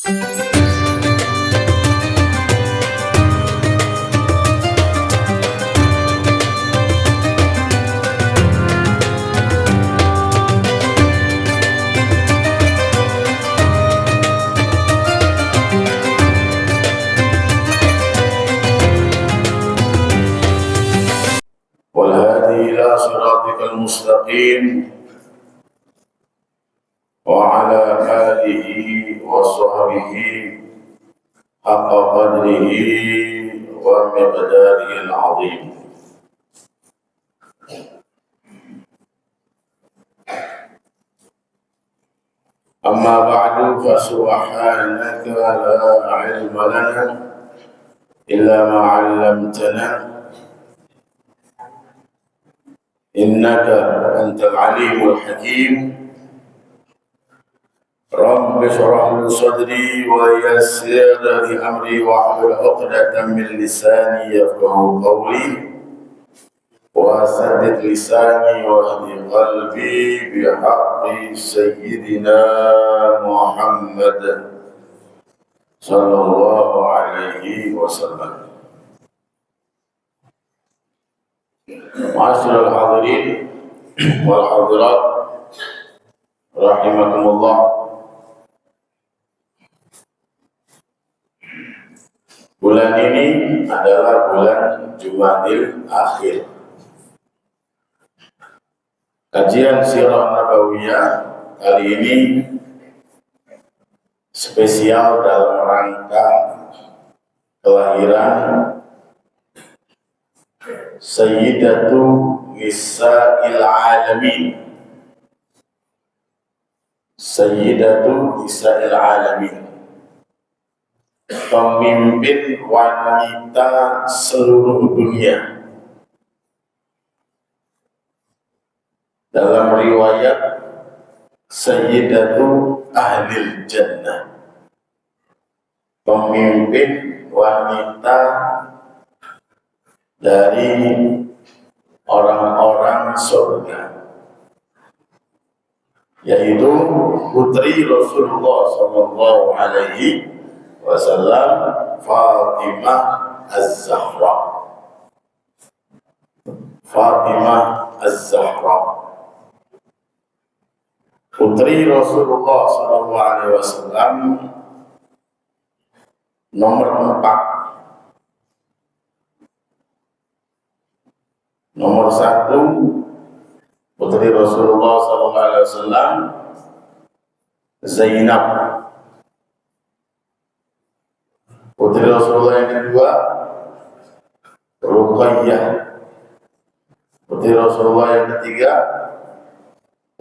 إلى صراطك المستقيم وعلى آله وصحبه حق قدره ومقداره العظيم. أما بعد فسبحانك لا علم لنا إلا ما علمتنا إنك أنت العليم الحكيم. رب اشرح لي صدري ويسر لي أمري واحلل عقدة من لساني يفقهوا قولي وسدد لساني واهد قلبي بحق سيدنا محمد صلى الله عليه وسلم. Ma'asyiral hadirin wal hadirat rahimakumullah. Bulan ini adalah bulan Jumadil Akhir. Kajian Sirah Nabawiyah kali ini spesial dalam rangka kelahiran Sayyidatu Nisa'il Alamin. Sayyidatu Nisa'il Alamin, pemimpin wanita seluruh dunia. Dalam riwayat Sayyidatu Ahlil Jannah, pemimpin wanita dari orang-orang surga, yaitu putri Rasulullah Sallallahu Alaihi Wasallam, Fatimah Az-Zahra. Fatimah Az-Zahra, putri Rasulullah Sallallahu Alaihi Wasallam, nomor 4. Nomor 1 putri Rasulullah SAW Zainab. Putri Rasulullah yang kedua Ruqayyah. Putri Rasulullah yang ketiga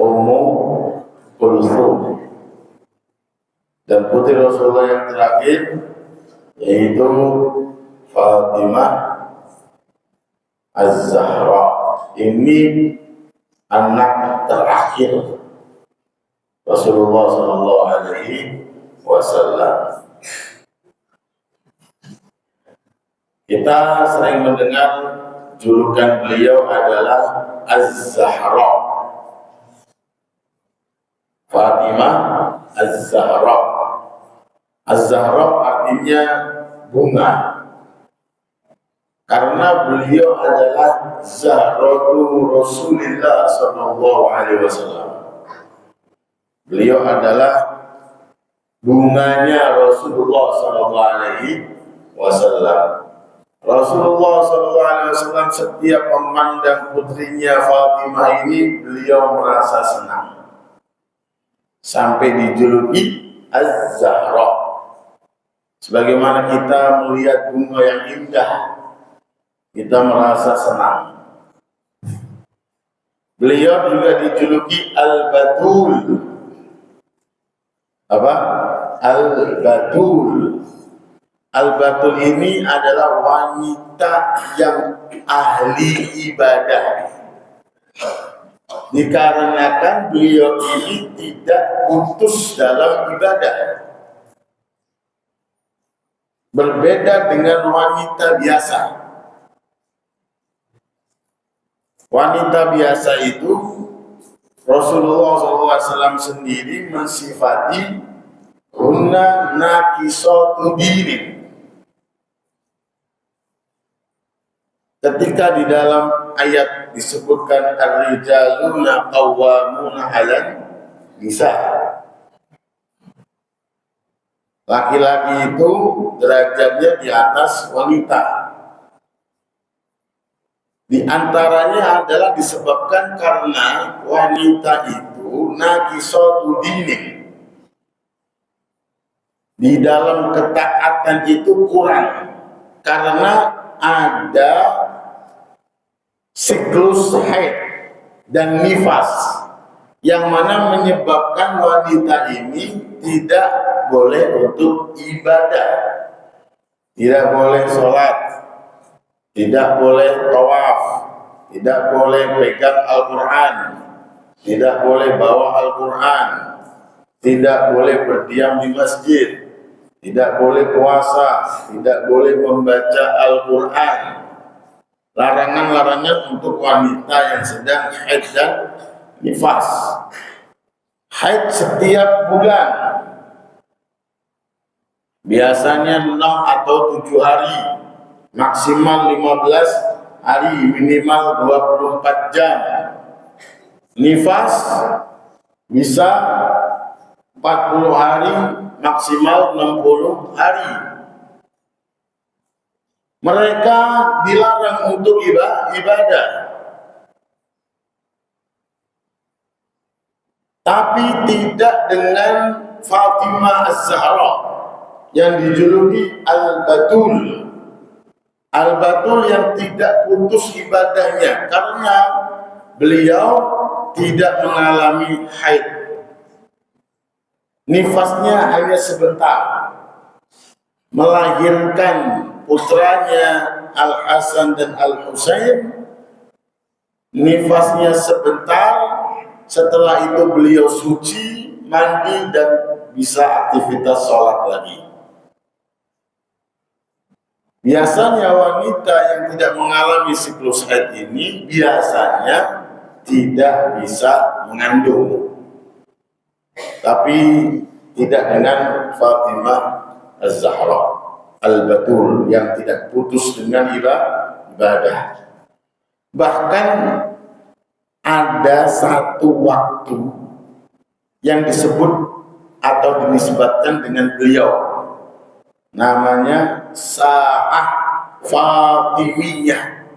Ummu Kulthum. Dan putri Rasulullah yang terakhir yaitu Fatimah Az-Zahra. Ini anak terakhir Rasulullah Sallallahu Alaihi Wasallam. Kita sering mendengar julukan beliau adalah Az-Zahra, Fatimah Az-Zahra. Az-Zahra artinya bunga, karena beliau adalah Zahratu Rasulullah Sallallahu Alaihi Wasallam. Beliau adalah bunganya Rasulullah Sallallahu Alaihi Wasallam. Rasulullah Sallallahu Alaihi Wasallam setiap memandang putrinya Fatimah ini, beliau merasa senang, sampai dijuluki Az-Zahra. Sebagaimana kita melihat bunga yang indah, kita merasa senang. Beliau juga dijuluki Al-Batul. Apa? Al-Batul. Al-Batul ini adalah wanita yang ahli ibadah, dikarenakan beliau ini tidak putus dalam ibadah. Berbeda dengan wanita biasa. Wanita biasa itu Rasulullah SAW sendiri mensifati hunna nakisatu dinin. Ketika di dalam ayat disebutkan ar-rijaluna qawwamuna 'alan nisa, laki-laki itu derajatnya di atas wanita. Di antaranya adalah disebabkan karena wanita itu nakisatu dinin, di dalam ketaatan itu kurang karena ada siklus haid dan nifas yang mana menyebabkan wanita ini tidak boleh untuk ibadah, tidak boleh sholat, tidak boleh tawaf, tidak boleh pegang Al-Quran, tidak boleh bawa Al-Quran, tidak boleh berdiam di masjid, tidak boleh puasa, tidak boleh membaca Al-Quran. Larangan-larangan untuk wanita yang sedang haid dan nifas. Haid setiap bulan, biasanya 6 atau 7 hari, maksimal 15 hari, minimal 24 jam. Nifas bisa 40 hari, maksimal 60 hari. Mereka dilarang untuk ibadah. Tapi tidak dengan Fatimah Az-Zahra yang dijuluki Al-Batul. Al-Batul yang tidak putus ibadahnya karena beliau tidak mengalami haid. Nifasnya hanya sebentar. Melahirkan putranya Al-Hasan dan Al-Husain, nifasnya sebentar. Setelah itu beliau suci, mandi dan bisa aktivitas sholat lagi. Biasanya wanita yang tidak mengalami siklus haid ini biasanya tidak bisa mengandung. Tapi tidak dengan Fatimah Az-Zahra Al-Batul yang tidak putus dengan ibadah. Bahkan ada satu waktu yang disebut atau dinisbatkan dengan beliau, namanya Sa'ah Fatimiyah.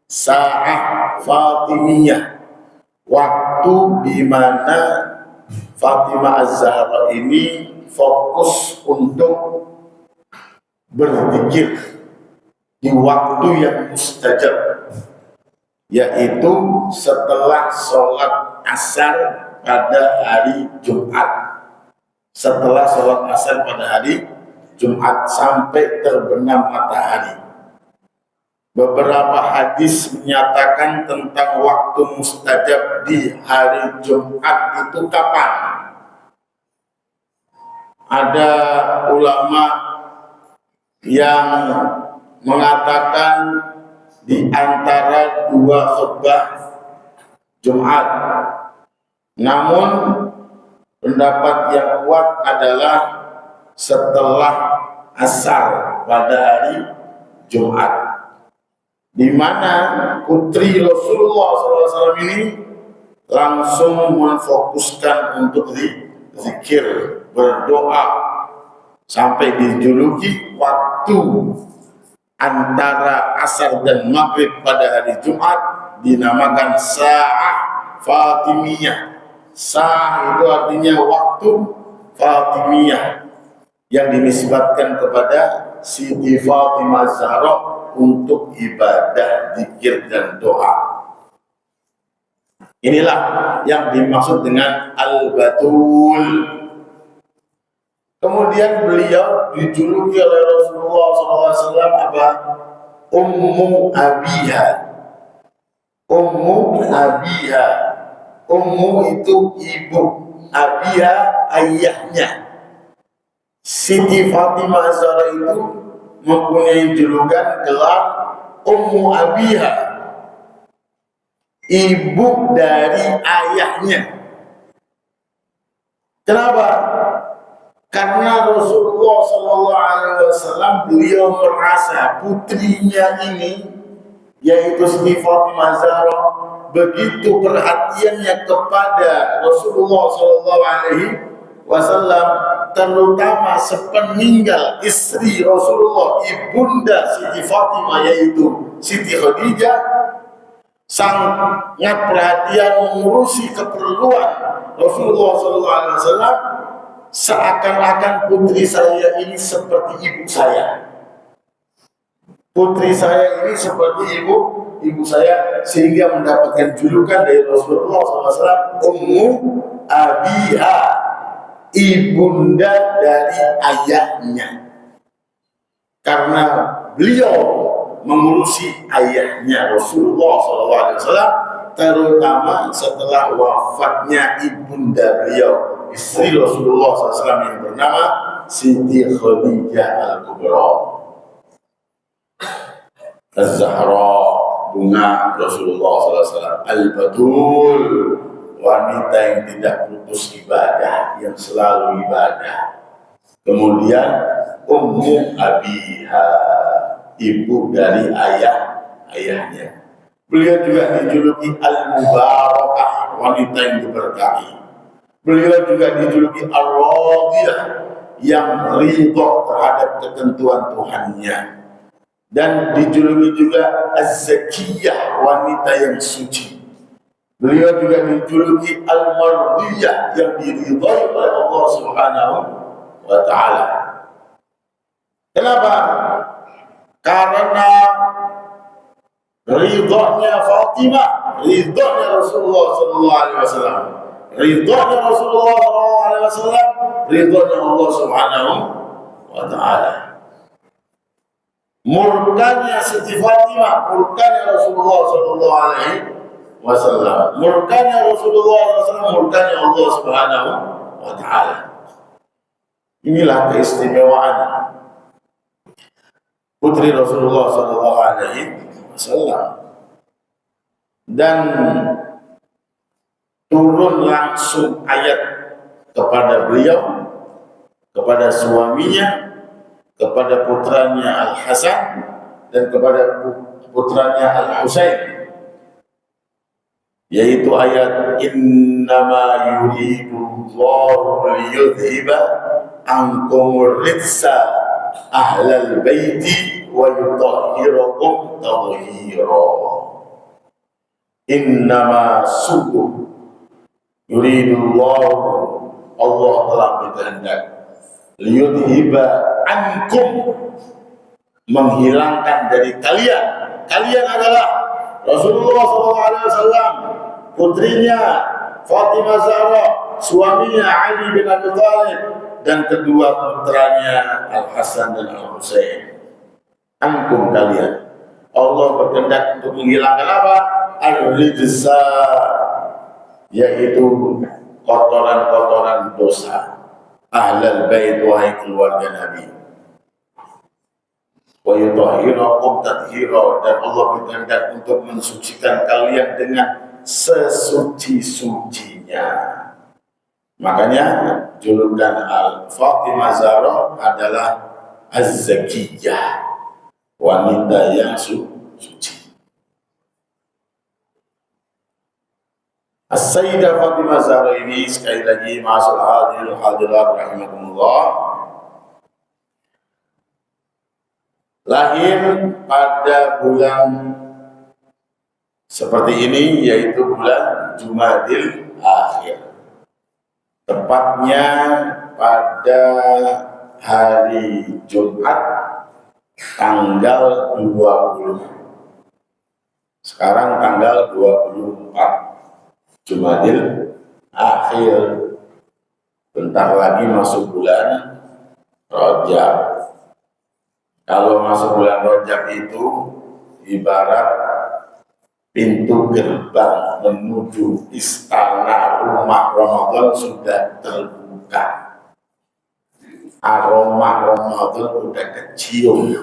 Sa'ah Fatimiyah, waktu di mana Fatimah Az-Zahra ini fokus untuk berzikir di waktu yang mustajab, yaitu setelah sholat asar pada hari Jumat. Setelah sholat asar pada hari Jumat sampai terbenam matahari. Beberapa hadis menyatakan tentang waktu mustajab di hari Jumat itu kapan. Ada ulama yang mengatakan di antara 2 khutbah Jumat. Namun pendapat yang kuat adalah setelah asar pada hari Jumat, di mana putri Rasulullah SAW ini langsung memfokuskan untuk zikir, berdoa, sampai dijuluki waktu antara asar dan maghrib pada hari Jumat dinamakan Sa'ah Fatimiyah. Sa'ah itu artinya waktu, Fatimiyah yang dinisbatkan kepada Siti Fatimah Zahra untuk ibadah, zikir dan doa. Inilah yang dimaksud dengan Al-Batul. Kemudian beliau dijuluki oleh Rasulullah SAW apa? Ummu Abiha. Ummu Abiha. Ummu itu ibu, Abiha ayahnya. Siti Fatimah Zahra itu mempunyai julukan gelar Ummu Abiha, ibu dari ayahnya. Kenapa? Karena Rasulullah SAW beliau merasa putrinya ini, yaitu Siti Fatimah Zahra, begitu perhatiannya kepada Rasulullah SAW, terutama sepeninggal istri Rasulullah, ibunda Siti Fatimah yaitu Siti Khadijah, sangat perhatian mengurusi keperluan Rasulullah SAW. Seakan-akan putri saya ini seperti ibu saya. Putri saya ini seperti ibu saya, sehingga mendapatkan julukan dari Rasulullah SAW, Ummu Abiha, ibunda dari ayahnya. Karena beliau mengurusi ayahnya Rasulullah SAW, terutama setelah wafatnya ibunda beliau, istri Rasulullah SAW yang bernama Siti Khadijah Al-Kubra Az-Zahra, bunga Rasulullah SAW, Al-Batul, wanita yang tidak putus ibadah, yang selalu ibadah. Kemudian Ummu Abiha, ibu dari ayahnya. Beliau juga dijuluki Al-Mubarakah, wanita yang diberkahi. Beliau juga dijuluki Ar-Radiyah, yang ridho terhadap ketentuan Tuhannya. Dan dijuluki juga Az-Zakiyah, wanita yang suci. Beliau juga dijuluki Al-Mardiyah, yang diridhai oleh Allah Subhanahu wa Ta'ala. Kenapa? Karena ridhonya Fatimah, ridhonya Rasulullah SAW, ridhonya Rasulullah SAW, ridhonya Allah Subhanahu wa Ta'ala. Murkanya Siti Fatimah, murkanya Rasulullah SAW, murkanya Rasulullah SAW, murkanya Allah Subhanahu wa Ta'ala. Inilah keistimewaan putri Rasulullah SAW. Dan turun langsung ayat kepada beliau, kepada suaminya, kepada putranya Al-Hasan, dan kepada putranya Al-Husain, yaitu ayat innama yuridullahu liyudhiba ankumur ritsa ahlal baiti wa yutahhirakum tathhira. Innama sungguh yuridullahu, Allah telah berkehendak, liyudhiba ankum, menghilangkan dari kalian. Kalian adalah Rasulullah SAW, putrinya Fatimah Zahra, suaminya Ali bin Abi Thalib, dan kedua putranya Al-Hasan dan Al-Husain. Ankum, kalian. Allah berkehendak untuk menghilangkan apa? Al-rijsa, yaitu kotoran-kotoran dosa. Ahlal bait, wahai keluarga Nabi. Wa yutahhirakum tathhira, dan Allah berkehendak untuk mensucikan kalian dengan sesuci-sucinya. Makanya julukan Al-Fatimah Zahra adalah Az-Zakiyah, wanita yang suci. As-Sayyidah Fatimah Zahra ini, sekali lagi ma'asal hadirin hadirat rahimakumullah, lahir pada bulan seperti ini, yaitu bulan Jumadil Akhir, tepatnya pada hari Jumat tanggal 20. Sekarang tanggal 24 Jumadil Akhir. Bentar lagi masuk bulan Rajab. Kalau masuk bulan Rajab itu ibarat pintu gerbang menuju istana rumah Ramadan sudah terbuka. Aroma Ramadan sudah kecium.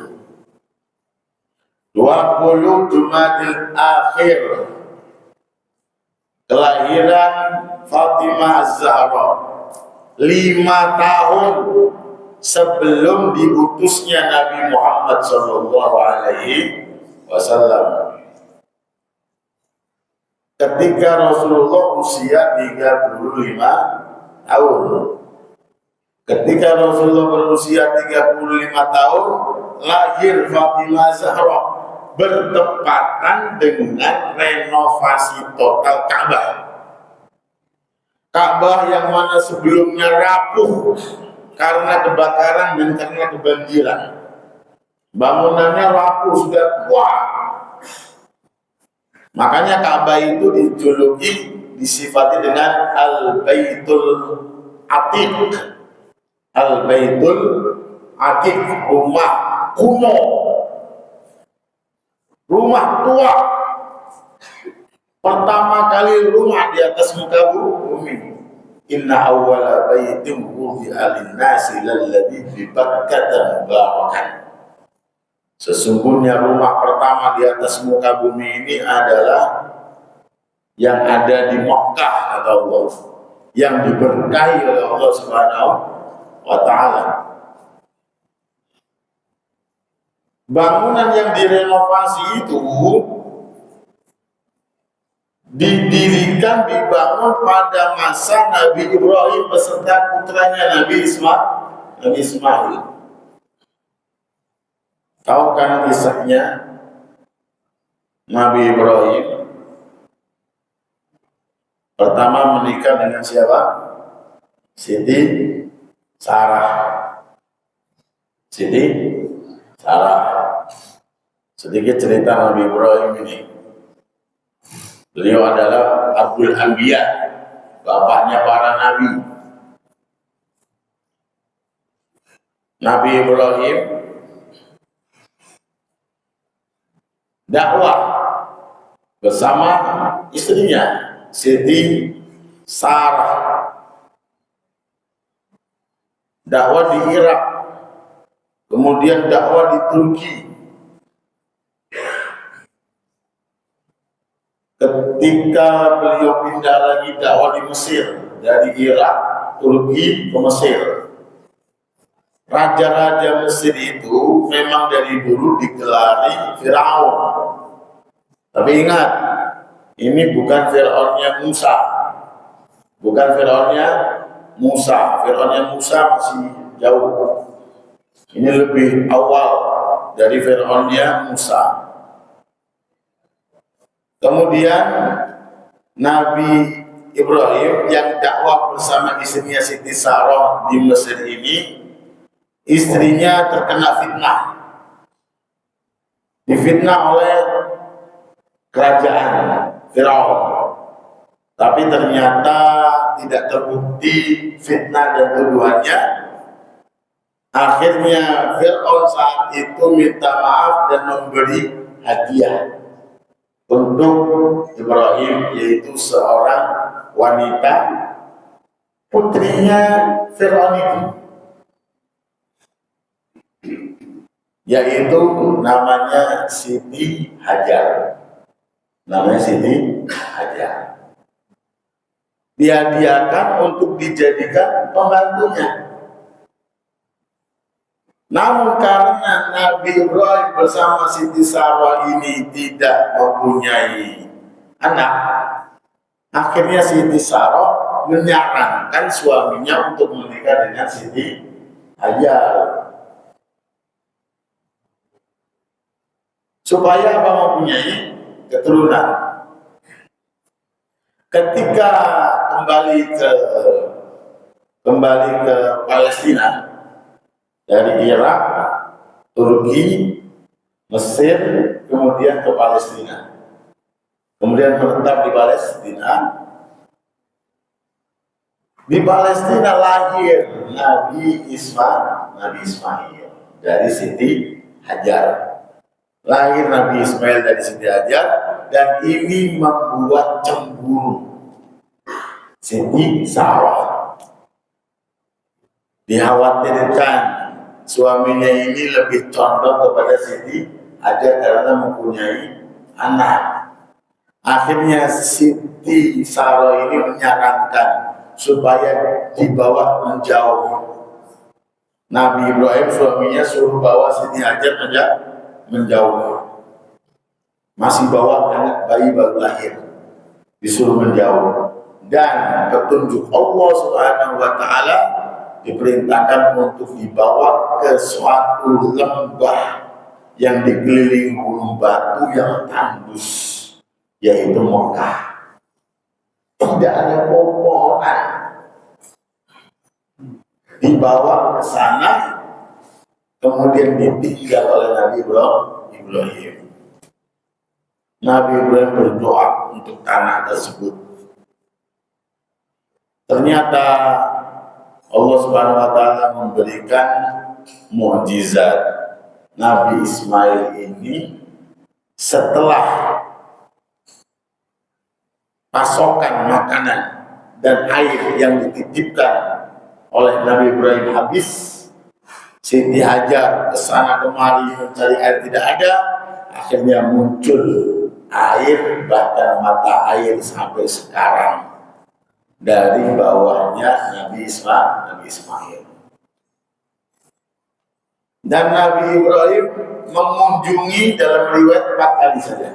20 Jumadil Akhir, kelahiran Fatimah Az-Zahra. 5 tahun sebelum diutusnya Nabi Muhammad Sallallahu Alaihi Wasallam. Ketika Rasulullah usia 35 tahun. Ketika Rasulullah berusia 35 tahun, lahir Fatimah Zahra bertepatan dengan renovasi total Ka'bah. Ka'bah yang mana sebelumnya rapuh karena kebakaran dan karena kebanjiran. Bangunannya rapuh, sudah tua. Makanya Ka'bah itu dijuluki, disifati dengan Al-Baitul Atiq. Al-Baitul Atiq, rumah kuno, rumah tua. Pertama kali rumah di atas muka bumi. Inna awwala baitin wudi'a lin-nasi lalladzi bi Bakkah mubarakan. Sesungguhnya rumah pertama di atas muka bumi ini adalah yang ada di Makkah, kata Allah, yang diberkahi oleh Allah Subhanahu wa Ta'ala. Bangunan yang direnovasi itu didirikan, dibangun pada masa Nabi Ibrahim beserta putranya Nabi Ismail. Tahu kan kisahnya Nabi Ibrahim pertama menikah dengan siapa? Siti Sarah. Siti Sarah. Sedikit cerita Nabi Ibrahim ini. Beliau adalah Abul Anbiya, bapaknya para nabi. Nabi Ibrahim dakwah bersama istrinya Siti Sarah, dakwah di Irak, kemudian dakwah di Turki. Ketika beliau pindah lagi dakwah di Mesir, dari Irak, Turki ke Mesir. Raja-raja Mesir itu memang dari dulu digelari Firaun. Tapi ingat, ini bukan Firaunnya Musa. Bukan Firaunnya Musa. Firaunnya Musa masih jauh. Ini lebih awal dari Firaunnya Musa. Kemudian Nabi Ibrahim yang dakwah bersama istrinya Siti Sarah di Mesir ini, istrinya terkena fitnah. Difitnah oleh kerajaan Firaun. Tapi ternyata tidak terbukti fitnah dan tuduhannya. Akhirnya Firaun saat itu minta maaf dan memberi hadiah untuk Ibrahim, yaitu seorang wanita putrinya Firaun itu, yaitu namanya Siti Hajar. Namanya Siti Hajar. Dihadiahkan untuk dijadikan pembantunya. Namun karena Nabi Ibrahim bersama Siti Sarah ini tidak mempunyai anak, akhirnya Siti Sarah menyarankan suaminya untuk menikah dengan Siti Hajar. Supaya apa? Mempunyai keturunan. Ketika kembali ke Palestina dari Irak, Turki, Mesir, kemudian ke Palestina, kemudian menetap di Palestina. Di Palestina lahir Nabi Ismail dari Siti Hajar. Lahir Nabi Ismail dari Siti Hajar, dan ini membuat cemburu Siti Sarah. Dikhawatirkan suaminya ini lebih condong kepada Siti Hajar karena mempunyai anak. Akhirnya Siti Sarah ini menyarankan supaya dibawa menjauh. Nabi Ibrahim suaminya suruh bawa Siti Hajar menjauh. Masih bawa anak bayi baru lahir, disuruh menjauh. Dan petunjuk Allah Subhanahu wa taala diperintahkan untuk dibawa ke suatu lembah yang dikelilingi gunung batu yang tandus, yaitu Mekah. Tidak ada pepohonan. Dibawa ke sana, kemudian ditinggal oleh Nabi Ibrahim. Nabi Ibrahim berdoa untuk tanah tersebut. Ternyata Allah Subhanahu wa taala memberikan mukjizat. Nabi Ismail ini setelah pasokan makanan dan air yang dititipkan oleh Nabi Ibrahim habis, Siti Hajar kesana kemari mencari air tidak ada, akhirnya muncul air, bahkan mata air sampai sekarang dari bawahnya Nabi Ismail. Dan Nabi Ibrahim mengunjungi dalam riwayat 4 kali saja.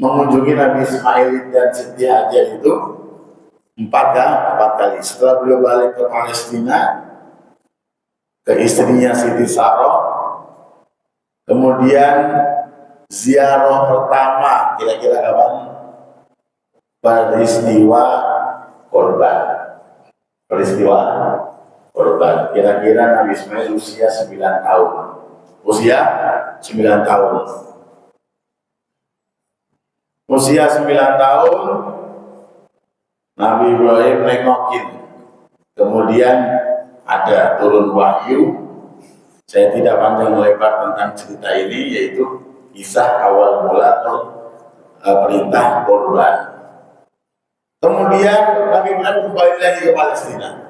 Mengunjungi Nabi Ismail dan Siti Hajar itu 4 kali. Setelah beliau balik ke Palestina, ke istrinya Siti Sarah, kemudian ziarah pertama kira-kira kapan? Peristiwa korban. Kira-kira Nabi Ismail usia 9 tahun. Usia 9 tahun. Usia 9 tahun Nabi Ibrahim nengokin. Kemudian ada turun wahyu. Saya tidak panjang lebar tentang cerita ini, yaitu kisah awal mula perintah korban. Kemudian Nabi Ibrahim kembali lagi ke Palestina.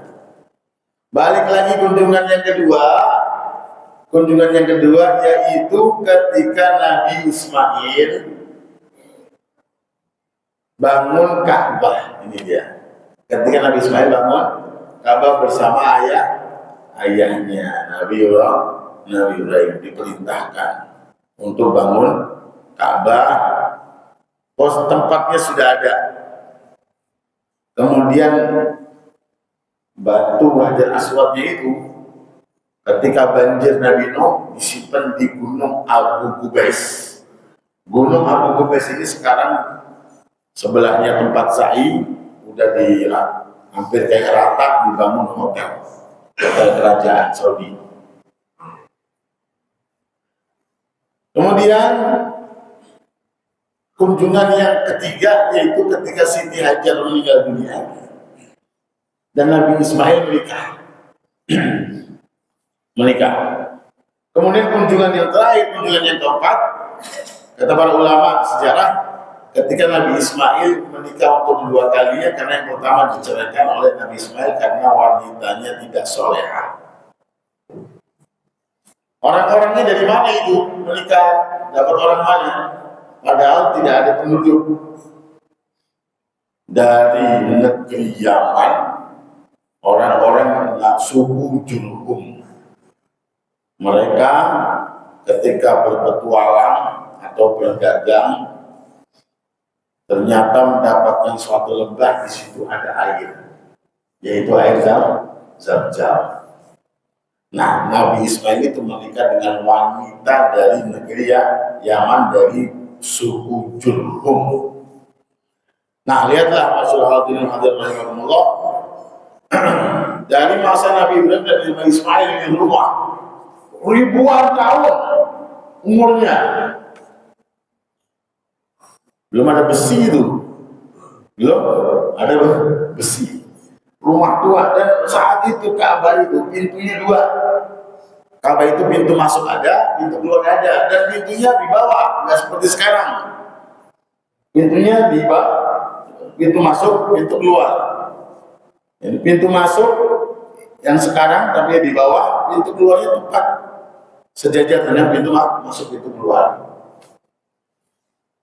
Balik lagi kunjungan yang kedua yaitu ketika Nabi Ismail bangun Ka'bah. Ini dia. Ketika Nabi Ismail bangun Ka'bah bersama ayahnya Nabi Ibrahim diperintahkan untuk bangun Ka'bah. Pos tempatnya sudah ada. Kemudian batu Hajar Aswadnya itu ketika banjir Nabi Nuh disimpan di Gunung Abu Qubais. Gunung Abu Qubais ini sekarang sebelahnya tempat sa'i udah hampir kayak rata, dibangun hotel kerajaan Saudi. Kemudian kunjungan yang ketiga yaitu ketika Siti Hajar meninggal dunia dan Nabi Ismail menikah. Kemudian kunjungan yang terakhir, kunjungan yang keempat, kata para ulama sejarah, ketika Nabi Ismail menikah untuk kedua kalinya, karena yang pertama diceraikan oleh Nabi Ismail karena wanitanya tidak soleha. Orang-orangnya dari mana itu menikah, dapat orang mana? Padahal tidak ada penduduk. Dari negeri Yaman, orang-orang suku Jurhum. Mereka ketika berpetualang atau berdagang ternyata mendapatkan suatu lembah, di situ ada air, yaitu air Zam-Zam. Nah, Nabi Ismail itu menikah dengan wanita dari negeri Yaman, dari suku Jurhum. Nah, lihatlah masyaallah hadirin hadirat rahimakumullah. Dari masa Nabi Ibrahim dan Nabi Ismail di rumah ribuan tahun umurnya. Belum ada besi itu. Belum ada besi. Rumah tua, dan saat itu Ka'bah itu pintunya 2. Ka'bah itu pintu masuk ada, pintu keluar ada, dan pintunya di bawah, nggak seperti sekarang. Pintunya di bawah, pintu masuk, pintu keluar. Jadi pintu masuk yang sekarang tapi di bawah, pintu keluarnya tepat sejajar dengan pintu masuk, pintu keluar.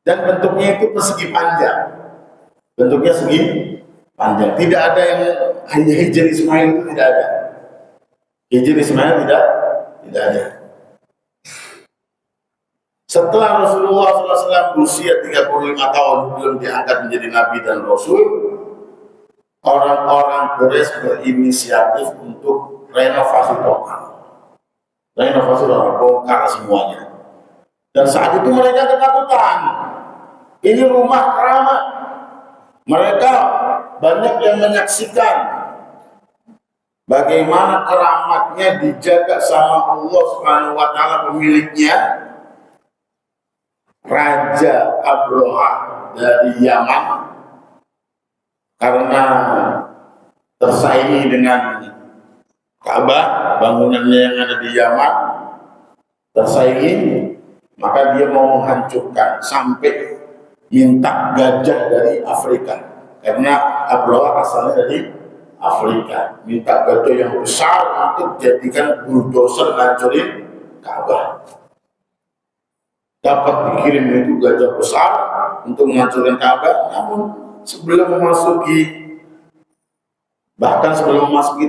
Dan bentuknya itu persegi panjang. Bentuknya segi panjang. Tidak ada yang hanya Hijr Ismail, itu tidak ada. Hijr Ismail tidak ada. Setelah Rasulullah SAW berusia 35 tahun belum diangkat menjadi Nabi dan Rasul, orang-orang Quraisy berinisiatif untuk renovasi total. Renovasi total, bongkar semuanya. Dan saat itu mereka ketakutan. Ini rumah keramat. Mereka banyak yang menyaksikan bagaimana keramatnya dijaga sama Allah Subhanahu wa taala, pemiliknya, Raja Abraha dari Yaman, karena tersaingi dengan Ka'bah, bangunannya yang ada di Yaman tersaingi, maka dia mau menghancurkan sampai minta gajah dari Afrika, karena Abraha asalnya dari Afrika, minta gajah yang besar untuk jadikan bulldozer hancurin Ka'bah. Dapat dikirim itu gajah besar untuk menghancurkan Ka'bah, namun sebelum memasuki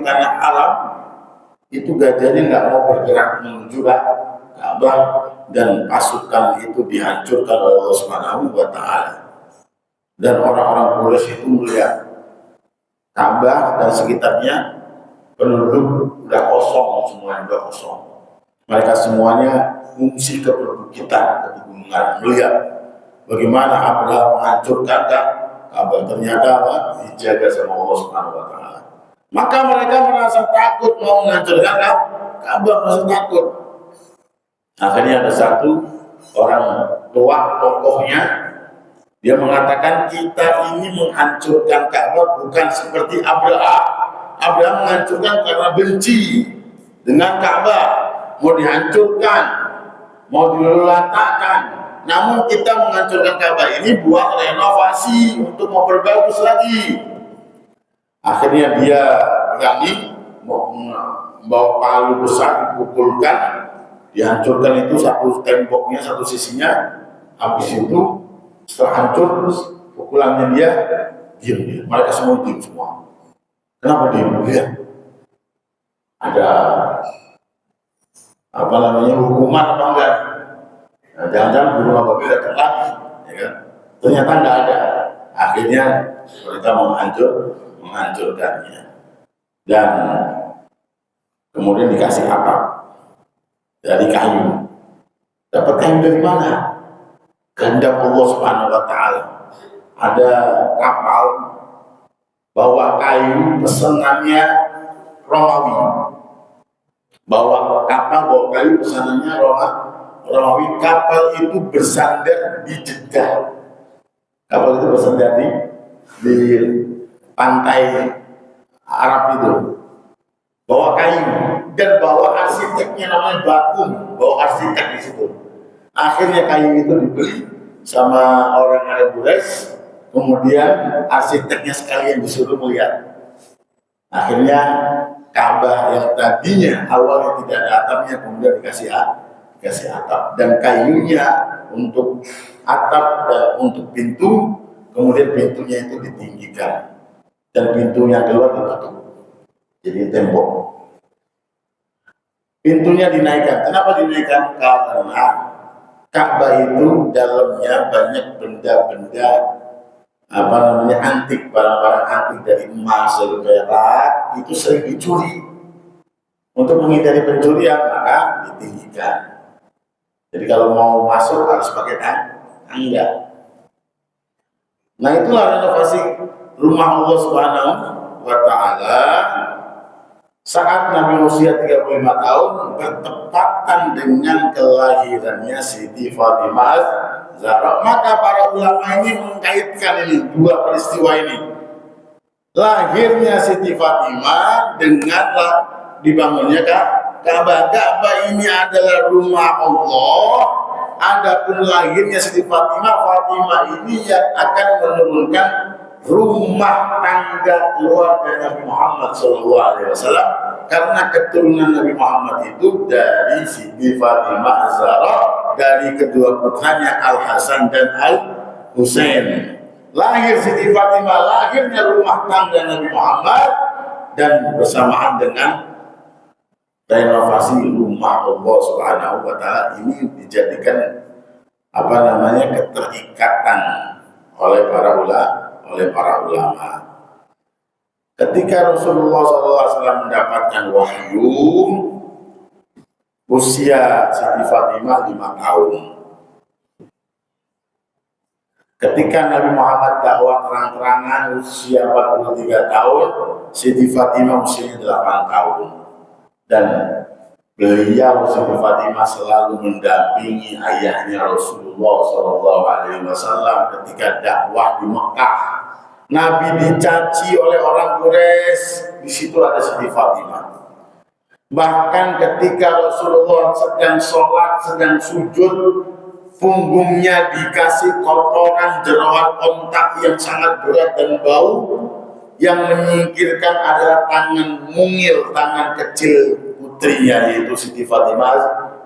tanah Arab, itu gajahnya nggak mau bergerak menuju Ka'bah, dan pasukan itu dihancurkan oleh Allah Subhanahu wa taala. Dan orang-orang Quraisy itu melihat Ka'bah dan sekitarnya penduduk udah kosong, semuanya udah kosong. Mereka semuanya mengungsi ke perbukitan, ke pegunungan, melihat bagaimana Abraham menghancurkan Ka'bah. Ternyata dijaga sama Allah Subhanahu wa taala. Maka mereka merasa takut mau menghancurkan Ka'bah, merasa takut. Akhirnya ada satu orang tua, tokohnya, dia mengatakan, kita ini menghancurkan Ka'bah bukan seperti Abraham. Abraham menghancurkan karena benci dengan Ka'bah, mau dihancurkan, mau dilelatakan. Namun kita menghancurkan Ka'bah ini buat renovasi, untuk memperbagus lagi. Akhirnya dia berani membawa palu besar, dipukulkan, dihancurkan itu satu temboknya, satu sisinya. Habis itu setelah hancur, pukulannya dia diam. Mereka semua diam semua. Kenapa diam? Lihat, ada hukuman apa enggak? Nah, jangan-jangan guru Babil datang lagi, ya kan? Ternyata enggak ada. Akhirnya mereka menghancurkannya, dan kemudian dikasih atap dari kayu. Dapat kayu dari mana? Kehendak Allah Subhanahu wa taala. Ada kapal bawa kayu, pesanannya Romawi. Bawa kayu, pesanannya Romawi. Kapal itu bersandar di Jeddah. Kapal itu bersandar di pantai Arab itu. Bawa kayu dan bawa arsiteknya, namanya Bakum, bawa arsitek di situ. Akhirnya kayu itu dibeli sama orang Arab Quraisy, kemudian arsiteknya sekalian disuruh melihat. Akhirnya Ka'bah yang tadinya awalnya tidak ada atapnya, kemudian dikasih atap, dan kayunya untuk atap dan untuk pintu, kemudian pintunya itu ditinggikan dan pintunya keluar ditutup jadi tembok. Pintunya dinaikkan. Kenapa dinaikkan? Karena Ka'bah itu dalamnya banyak benda-benda antik, barang-barang antik dari emas, dari perak, itu sering dicuri. Untuk menghindari pencurian maka ditinggikan. Jadi kalau mau masuk harus pakai tangga. Nah, itulah renovasi rumah Allah Subhanahu wa taala saat Nabi usia 35 tahun, bertepatan dengan kelahirannya Siti Fatimah Zahra. Maka para ulama ini mengkaitkan ini dua peristiwa ini, lahirnya Siti Fatimah dengan dibangunnya Ka'bah. Ka'bah ini adalah rumah Allah. Adapun lahirnya Siti Fatimah ini yang akan menurunkan rumah tangga keluarga Nabi Muhammad SAW, karena keturunan Nabi Muhammad itu dari Siti Fatimah Az-Zahra, dari kedua putranya Al Hasan dan Al Husain. lahir Siti Fatimah, lahirnya rumah tangga Nabi Muhammad, dan bersamaan dengan renovasi rumah Allah Subhanahu wa taala ini dijadikan keterikatan oleh para ulama. Ketika Rasulullah SAW mendapatkan wahyu, usia Siti Fatimah 5 tahun. Ketika Nabi Muhammad dakwah terang-terangan usia 43 tahun, Siti Fatimah usianya 8 tahun. Dan beliau Siti Fatimah selalu mendampingi ayahnya Rasulullah SAW ketika dakwah di Mekah. Nabi dicaci oleh orang Quraisy, di situ ada Siti Fatimah. Bahkan ketika Rasulullah sedang sholat, sedang sujud, punggungnya dikasih kotoran jerawat ontak yang sangat berat dan bau. Yang menyingkirkan adalah tangan mungil, tangan kecil putrinya, yaitu Siti Fatimah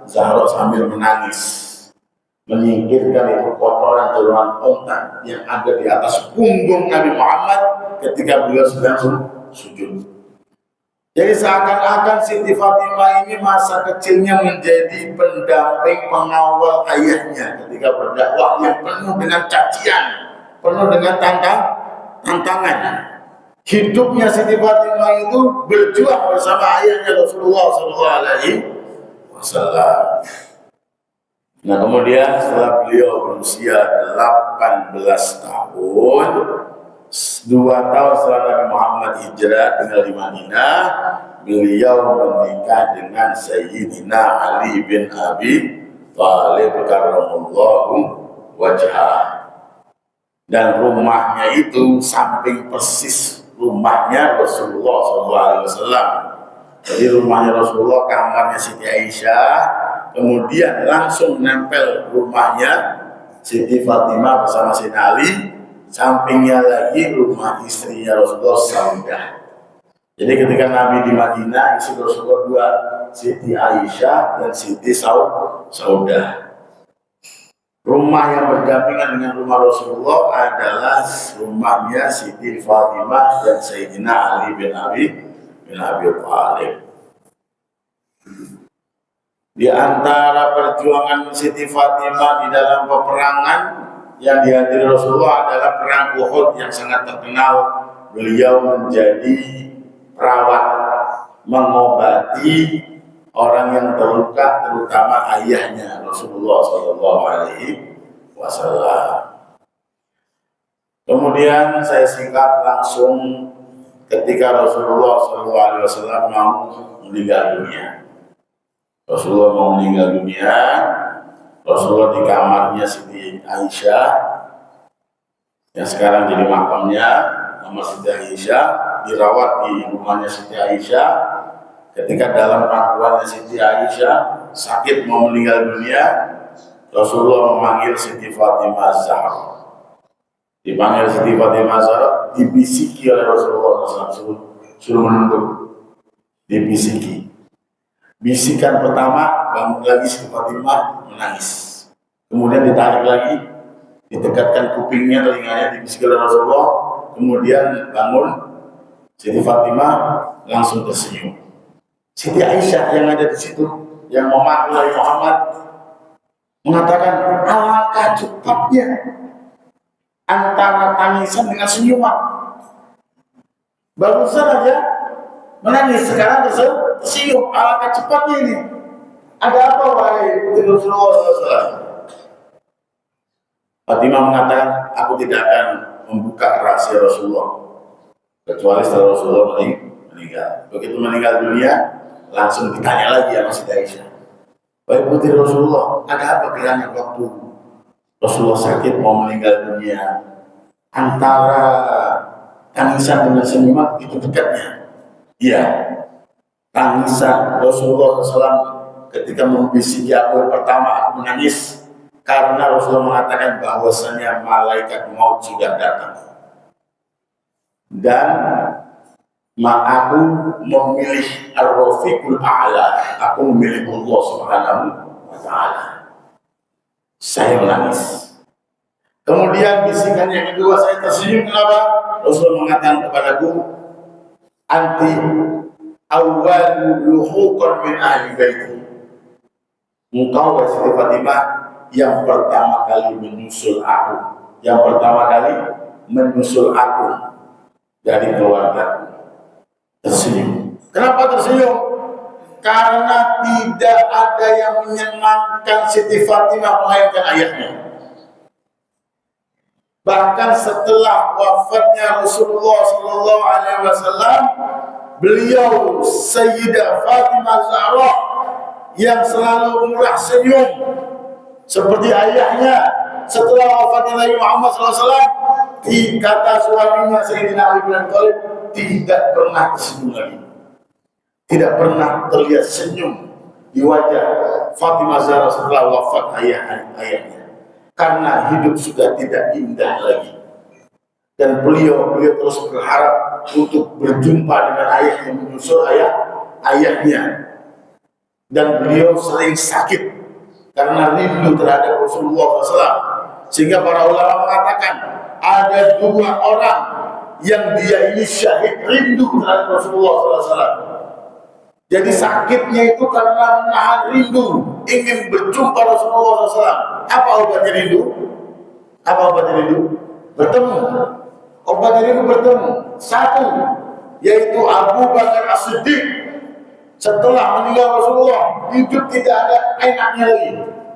Zahra, sambil menangis. Menyingkirkan itu kotoran jerawat ontak yang ada di atas punggung Nabi Muhammad ketika beliau sedang sujud. Jadi seakan-akan Siti Fatimah ini masa kecilnya menjadi pendamping, pengawal ayahnya ketika berdakwah yang penuh dengan cacian, penuh dengan tantangan. Hidupnya Siti Fatimah itu berjuang bersama ayahnya Rasulullah SAW. Nah, kemudian setelah beliau berusia 18 tahun, 2 tahun setelah Nabi Muhammad hijrah tinggal di Madinah, beliau menikah dengan Sayyidina Ali bin Abi Thalib karramallahu wajhah. Dan rumahnya itu samping persis rumahnya Rasulullah SAW. Jadi rumahnya Rasulullah, kamarnya Siti Aisyah, kemudian langsung nempel rumahnya Siti Fatimah bersama Sayyidina Ali. Sampingnya lagi rumah istrinya Rasulullah, Saudah. Jadi ketika Nabi di Madinah, istri Rasulullah 2, Siti Aisyah dan Siti Saudah. Rumah yang berdampingan dengan rumah Rasulullah adalah rumahnya Siti Fatimah dan Sayyidina Ali bin Abi Thalib. Di antara perjuangan Siti Fatimah di dalam peperangan yang dihadiri Rasulullah adalah perang Uhud yang sangat terkenal. Beliau menjadi perawat, mengobati orang yang terluka, terutama ayahnya Rasulullah SAW. Kemudian saya singkat langsung ketika Rasulullah SAW mau meninggal dunia. Rasulullah mau meninggal dunia, Rasulullah di kamarnya Siti Aisyah yang sekarang jadi makamnya nama Siti Aisyah, dirawat di rumahnya Siti Aisyah. Ketika dalam pangkuannya Siti Aisyah sakit mau meninggal dunia, Rasulullah memanggil Siti Fatimah Zahra. Dipanggil Siti Fatimah Zahra, dibisiki oleh Rasulullah SAW, suruh menunduk, dibisiki. Bisikan pertama, bangun lagi Siti Fatimah menangis. Kemudian ditarik lagi, ditekatkan kupingnya, telinganya, dibisiki oleh Rasulullah. Kemudian bangun, Siti Fatimah langsung tersenyum. Siti Aisyah yang ada di situ, yang memanggil Nabi Muhammad, mengatakan, alangkah cepatnya antara tangisan dengan senyuman. Barusan aja menangis, sekarang tersenyum. Alangkah cepatnya ini. Ada apa wahai putri Rasulullah SAW? Fatimah mengatakan, aku tidak akan membuka rahasia Rasulullah kecuali setelah Rasulullah meninggal. Begitu meninggal dunia, langsung ditanya lagi sama Siti Aisyah, wahai putri Rasulullah, ada apa gerangan waktu Rasulullah sakit mau meninggal dunia, antara tangisan dengan senyuman itu dekatnya? Iya, tangisan Rasulullah SAW ketika membisiki aku yang pertama, aku menangis karena Rasulullah mengatakan bahwasanya malaikat maut sudah datang dan aku memilih Ar-Rafiqul A'la, aku memilih Allah Subhanahu wa Ta'ala. Saya menangis. Kemudian bisikan yang kedua, saya tersenyum. Kenapa? Rasul mengatakan kepadaku, anti awal luhuqan min ahli baiti. Engkau wahai Siti Fatimah yang pertama kali menyusul aku, yang pertama kali menyusul aku dari keluarga. Tersenyum. Kenapa tersenyum? Karena tidak ada yang menyenangkan Siti Fatimah melainkan ayahnya. Bahkan setelah wafatnya Rasulullah SAW, beliau Sayyidah Fatimah Zahra yang selalu murah senyum seperti ayahnya, setelah wafatnya Nabi Muhammad SAW, kata suaminya Sayyidina Ali bin Abi Thalib, tidak pernah tersenyum lagi, tidak pernah terlihat senyum di wajah Fatimah Zahra setelah wafat ayahnya. Karena hidup sudah tidak indah lagi. Dan beliau terus berharap untuk berjumpa dengan ayahnya, menyusul ayahnya. Dan beliau sering sakit karena rindu terhadap Rasulullah SAW. Sehingga para ulama mengatakan ada 2 orang yang dia ini syahid rindu terhadap Rasulullah SAW. Jadi sakitnya itu karena menahan rindu, ingin berjumpa Rasulullah SAW. Apa obatnya rindu? Apa obatnya rindu? Bertemu. Obatnya rindu bertemu. 1, yaitu Abu Bakar As-Siddiq. Setelah meninggal Rasulullah, hidup tidak ada enaknya lagi.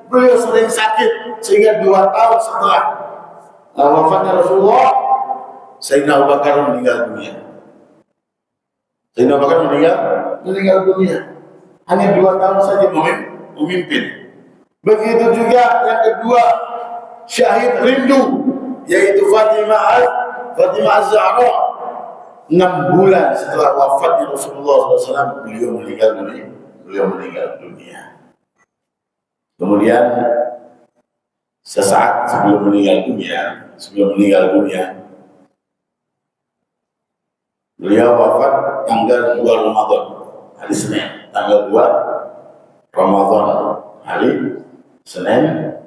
Beliau sering sakit, sehingga 2 tahun setelah wafatnya Rasulullah, Sayyidina Abu Bakar meninggal dunia. Sayyidina Abu Bakar meninggal dunia. Hanya 2 tahun saja memimpin. Begitu juga yang kedua, syahid rindu, yaitu Fatimah Az-Zahra. 6 bulan setelah wafatnya Rasulullah SAW, beliau meninggal dunia. Kemudian sesaat sebelum meninggal dunia, beliau wafat tanggal 2 Ramadan, hari Senin, tanggal 2 Ramadan, hari Senin,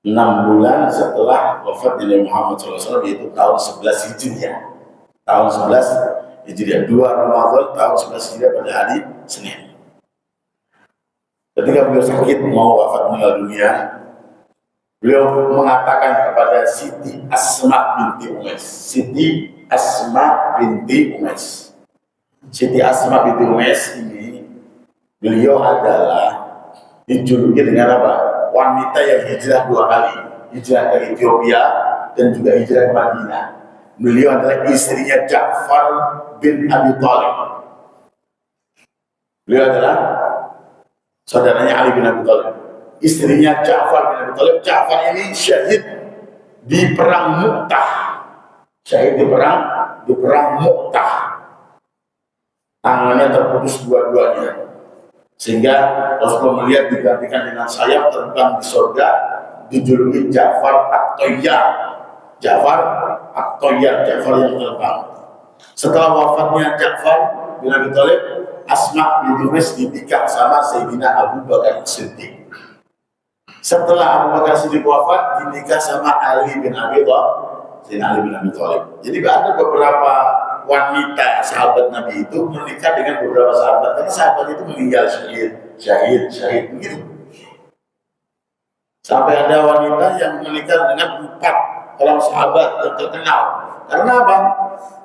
6 bulan setelah wafat Nabi Muhammad SAW, yaitu tahun 11 Hijriah. Tahun 11 Hijriah, 2 Ramadan tahun 11 Hijriah pada hari Senin. Ketika beliau sakit mau wafat meninggal dunia, beliau mengatakan kepada Siti Asma binti Umais. Siti Asma binti Umais ini, beliau adalah dijuluki dengan apa? Wanita yang hijrah 2 kali, hijrah ke Ethiopia dan juga hijrah ke Madinah. Beliau adalah istrinya Ja'far bin Abi Thalib. Beliau adalah saudaranya Ali bin Abi Thalib. Istrinya Ja'far bin Abi Thalib. Ja'far ini syahid di perang Mu'tah. Syahid di perang Mu'tah. Tangannya terputus 2-duanya. Sehingga Rasulullah melihat digantikan dengan sayap terbang di surga, dijuluki Ja'far At-Tayyar. Ja'far yang terbang. Setelah wafatnya Ja'far bin Abi Thalib, Asma binti Umais dinikah sama Sayyidina Abu Bakar Siddiq. Setelah Abu Bakar Siddiq wafat, dinikah sama Ali bin Abi Thalib. Jadi ada beberapa wanita sahabat Nabi itu menikah dengan beberapa sahabat. Tapi sahabat itu meninggal syahid begitu. Sampai ada wanita yang menikah dengan 4 orang sahabat yang terkenal. Karena apa?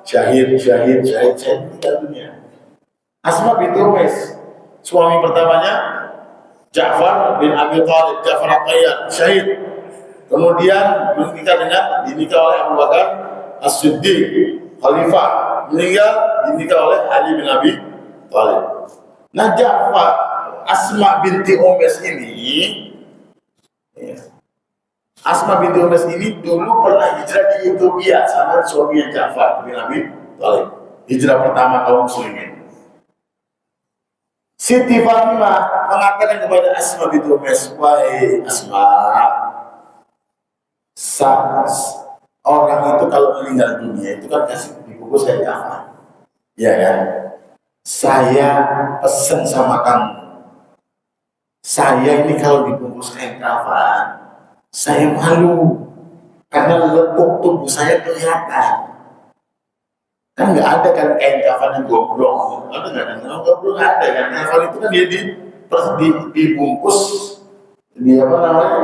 Syahid meninggal dunia. Asma binti Umais, suami pertamanya Ja'far bin Abi Thalib, Ja'far At-Tayyar, syahid. Kemudian dinikah oleh Abu Bakar As-Siddiq, khalifah, dinikah oleh Ali bin Abi Thalib. Nah, Asma binti Umais ini dulu pernah hijrah di Ethiopia sama suaminya Ja'far bin Abi Thalib. Hijrah pertama kaum muslimin. Siti Fatimah mengatakan kepada Asma binti Umais, "Wahai Asma, orang itu kalau meninggal dunia itu kan kasih dibungkus kain kafan, ya kan? Saya pesan sama kamu, saya ini kalau dibungkus kain kafan, saya malu. karena lekuk tubuh saya kelihatan. Kan nggak ada kan kain kafan yang gombrong, ada nggak kan? Gombrong nggak ada kan? Kafan itu kan dia dibungkus, di apa namanya,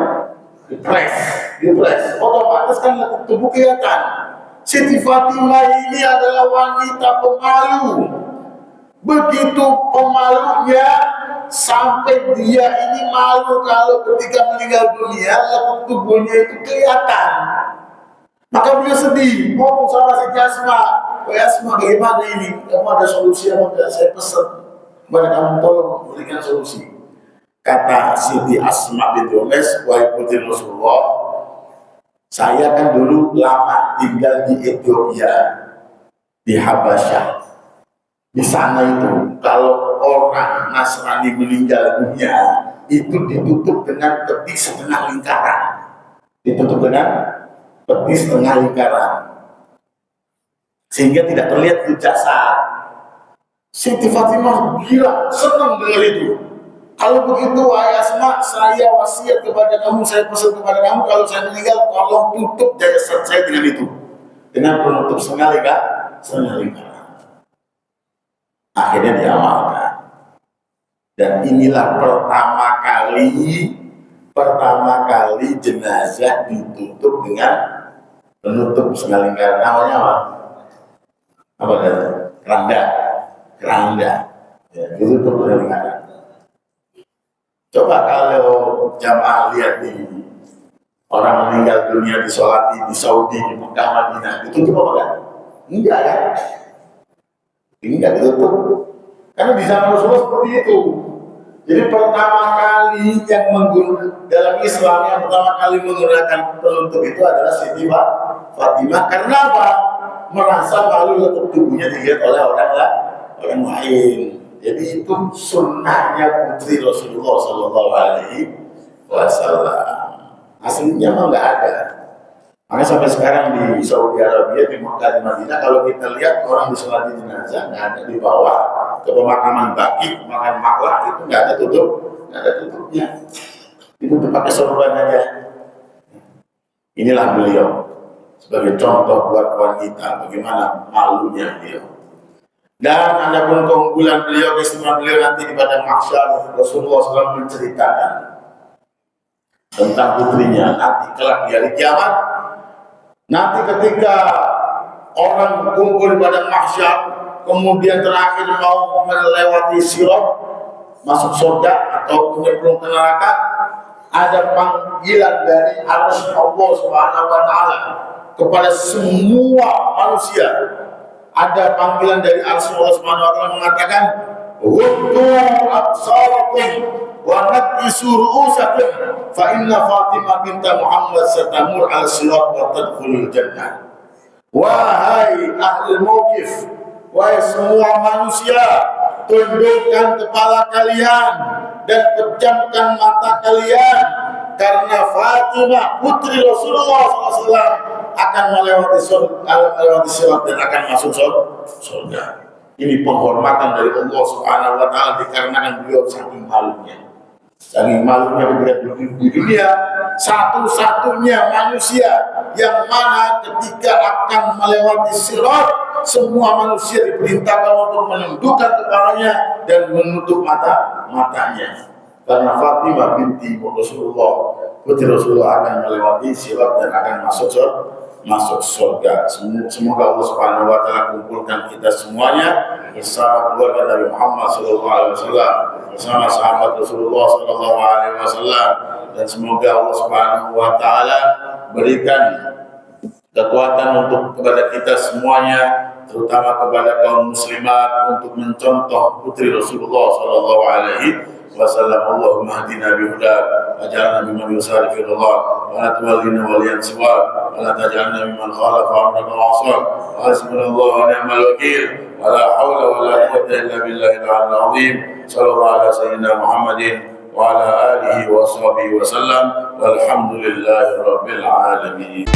dipres, otomatis kan lekuk tubuh kelihatan. Siti Fatimah ini adalah wanita pemalu, begitu pemalunya sampai dia ini malu kalau ketika meninggal dunia lekuk tubuhnya itu kelihatan. Maka beliau sedih, ngomong sama si Asma, Asma bagaimana ini? Kamu ada solusi apa enggak? Saya pesan kepada kamu, tolong berikan solusi. Kata Siti Asma binti Umayyah, wahai putri Rasulullah, saya kan dulu lama tinggal di Ethiopia, di Habasyah. Di sana itu kalau orang Nasrani meninggal dunia itu ditutup dengan peti setengah lingkaran, ditutup dengan peti setengah lingkaran sehingga tidak terlihat itu jasad. Siti Fatimah gila, senang dengan itu. Kalau begitu, wahai Asma, saya wasiat kepada kamu, saya pesan kepada kamu, kalau saya meninggal tolong tutup jasad saya dengan itu, dengan penutup setengah lingkaran. Akhirnya diamalkan, dan inilah pertama kali jenazah ditutup dengan penutup setengah lingkaran. Namanya apa? Apa kata? Keranda. Ya, ditutup setengah lingkaran. Coba kalau jamaah lihat di orang meninggal dunia disolati di Saudi, di Mekah, Madinah, ditutup apa kan? Enggak kan? Enggak ditutup. Karena di zaman Rasulullah seperti itu. Jadi pertama kali yang menggunakan dalam Islam yang pertama kali menggunakan penutup itu adalah Siti Fatimah. Karena apa? Merasa malu lekuk tubuhnya dilihat oleh orang lain. Jadi itu sunnahnya putri Rasulullah Sallallahu Alaihi Wasallam. Aslinya mah nggak ada. Makanya sampai sekarang di Saudi Arabia, di Mekah, di Madinah, kalau kita lihat orang disolati jenazah nggak ada di bawah ke pemakaman baki, pemakaman maklah itu nggak ada tutupnya. Ditutup pakai sorban aja. Inilah beliau sebagai contoh buat wanita bagaimana malunya beliau. Dan ada pun keunggulan beliau, keistimewaan beliau nanti di padang mahsyar. Rasulullah SAW menceritakan tentang putrinya nanti kelak di hari kiamat. Nanti ketika orang kumpul di padang mahsyar, kemudian terakhir mau melewati sirat, masuk surga atau menyemplung ke neraka, ada panggilan dari arsy Allah Subhanahu wa taala kepada semua manusia. Ada panggilan dari arsy Allah Subhanahu wa taala mengatakan, "Ghuddu absarakum wa naqisu ru'usakum fa inna Fatimah binta Muhammad satamur al-sirat wa tadkhulul jannah." Wahai ahli mauqif, wahai semua manusia, tundukkan kepala kalian dan pejamkan mata kalian, karena Fatimah putri Rasulullah SAW akan melewati sirat dan akan masuk surga. Ini penghormatan dari Allah Subhanahu wa taala dikarenakan beliau saking malunya. Saking malunya di dunia, satu-satunya manusia yang mana ketika akan melewati sirat, semua manusia diperintahkan untuk menundukkan kepalanya dan menutup matanya. Karena Fatimah binti Rasulullah, putri Rasulullah akan melewati sirat dan akan masuk surga. Semoga Allah Subhanahu wa taala kumpulkan kita semuanya bersama keluarga Nabi Muhammad sallallahu alaihi wasallam, bersama sahabat Rasulullah sallallahu alaihi wasallam, dan semoga Allah Subhanahu wa taala berikan kekuatan untuk kepada kita semuanya, terutama kepada kaum muslimat, untuk mencontoh putri Rasulullah sallallahu alaihi wasallam. Allahumma hadina bihudak waj'alna mimman yusari fi ridhak wa la tuwallina waliyan siwak wa la taj'alna mimman khalafa amraka wa 'asak. Hasbunallahu wa ni'mal wakeel wa la hawla wa la quwwata illa billahil 'aliyyil 'azim. Sallallahu ala sayyidina Muhammadin wa ala alihi wa sahbihi wa sallam walhamdulillahi rabbil alamin.